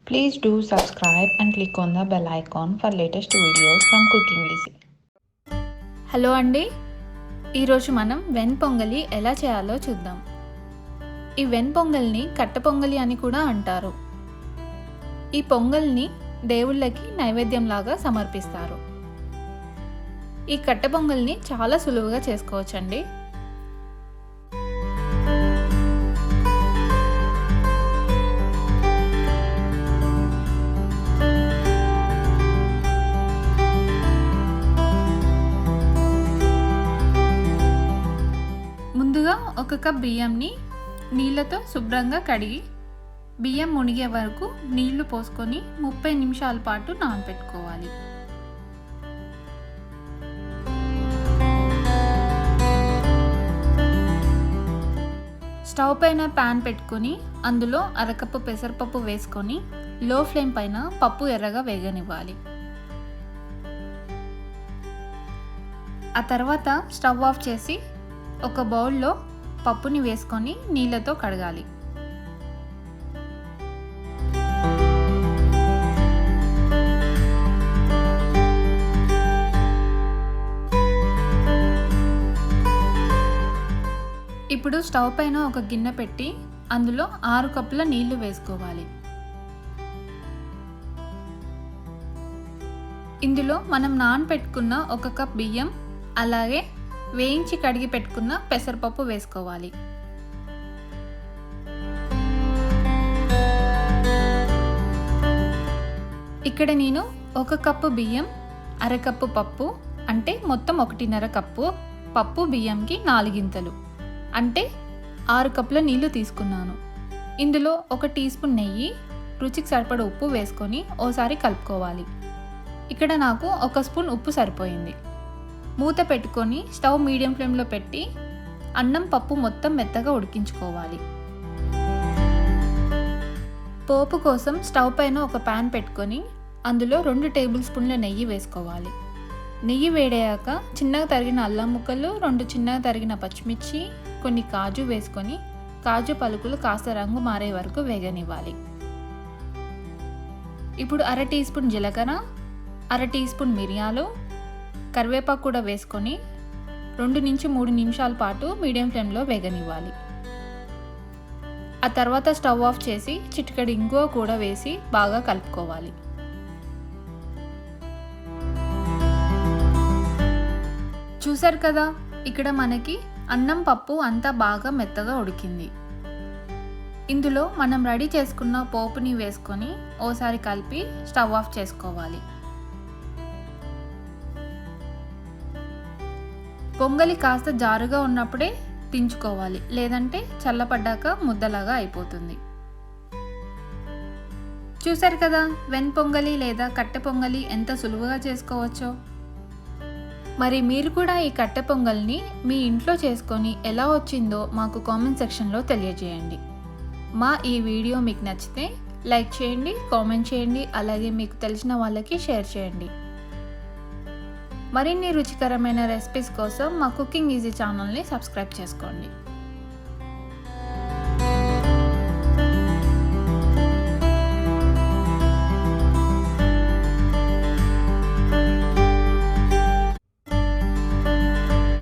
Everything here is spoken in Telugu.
Please do subscribe and click on the bell icon for latest videos from Cooking Easy. Hello అండి, ఈరోజు మనం వెన్ పొంగలి ఎలా చేయాలో చూద్దాం. ఈ వెన్ పొంగల్ని కట్టె పొంగలి అని కూడా అంటారు. ఈ పొంగల్ని దేవుళ్ళకి నైవేద్యం లాగా సమర్పిస్తారు. ఈ కట్టె పొంగల్ని చాలా సులువుగా చేసుకోవచ్చండి. ముందుగా ఒక కప్ బియ్యంని నీళ్ళతో శుభ్రంగా కడిగి బియ్యం మునిగే వరకు నీళ్లు పోసుకొని 30 నిమిషాల పాటు నానబెట్టుకోవాలి. స్టవ్ పైన ప్యాన్ పెట్టుకొని అందులో అరకప్పు పెసరపప్పు వేసుకొని లో ఫ్లేమ్ పైన పప్పు ఎర్రగా వేగనివ్వాలి. ఆ తర్వాత స్టవ్ ఆఫ్ చేసి ఒక బౌల్లో పప్పుని వేసుకొని నీళ్ళతో కడగాలి. ఇప్పుడు స్టవ్ పైన ఒక గిన్నె పెట్టి అందులో 6 కప్పుల నీళ్లు వేసుకోవాలి. ఇందులో మనం నానబెట్టుకున్న 1 కప్ బియ్యం, అలాగే వేయించి కడిగి పెట్టుకున్న పెసరపప్పు వేసుకోవాలి. ఇక్కడ నేను 1 కప్పు బియ్యం, అరకప్పు పప్పు అంటే మొత్తం 1.5 కప్పు పప్పు బియ్యంకి 4 గింతలు అంటే 6 కప్పుల నీళ్లు తీసుకున్నాను. ఇందులో 1 టీ స్పూన్ నెయ్యి, రుచికి సరిపడ ఉప్పు వేసుకొని ఓసారి కలుపుకోవాలి. ఇక్కడ నాకు 1 స్పూన్ ఉప్పు సరిపోయింది. మూత పెట్టుకొని స్టవ్ మీడియం ఫ్లేమ్లో పెట్టి అన్నం పప్పు మొత్తం మెత్తగా ఉడికించుకోవాలి. పోపు కోసం స్టవ్ పైన ఒక ప్యాన్ పెట్టుకొని అందులో 2 టేబుల్ స్పూన్ల నెయ్యి వేసుకోవాలి. నెయ్యి వేడాక చిన్నగా తరిగిన అల్లం ముక్కలు, 2 చిన్నగా తరిగిన పచ్చిమిర్చి, కొన్ని కాజు వేసుకొని కాజు పలుకులు కాస్త రంగు మారే వరకు వేగనివ్వాలి. ఇప్పుడు 1/2 టీ స్పూన్ జీలకర్ర, 1/2 టీ స్పూన్ మిరియాలు, కరివేపాకు కూడా వేసుకొని 2 నుంచి 3 నిమిషాల పాటు మీడియం ఫ్లేమ్లో వేగనివ్వాలి. ఆ తర్వాత స్టవ్ ఆఫ్ చేసి చిటికెడు ఇంగువ కూడా వేసి బాగా కలుపుకోవాలి. చూసారు కదా, ఇక్కడ మనకి అన్నం పప్పు అంతా బాగా మెత్తగా ఉడికింది. ఇందులో మనం రెడీ చేసుకున్న పోపుని వేసుకొని ఓసారి కలిపి స్టవ్ ఆఫ్ చేసుకోవాలి. పొంగలి కాస్త జారుగా ఉన్నప్పుడే దించుకోవాలి, లేదంటే చల్లపడ్డాక ముద్దలాగా అయిపోతుంది. చూసారు కదా, వెన్ పొంగలి లేదా కట్టె పొంగలి ఎంత సులువుగా చేసుకోవచ్చో. మరి మీరు కూడా ఈ కట్టె పొంగల్ని మీ ఇంట్లో చేసుకొని ఎలా వచ్చిందో మాకు కామెంట్ సెక్షన్లో తెలియజేయండి. మా ఈ వీడియో మీకు నచ్చితే లైక్ చేయండి, కామెంట్ చేయండి, అలాగే మీకు తెలిసిన వాళ్ళకి షేర్ చేయండి. మరిన్ని రుచికరమైన రెసిపీస్ కోసం మా కుకింగ్ ఈజీ ఛానల్ని సబ్స్క్రైబ్ చేసుకోండి.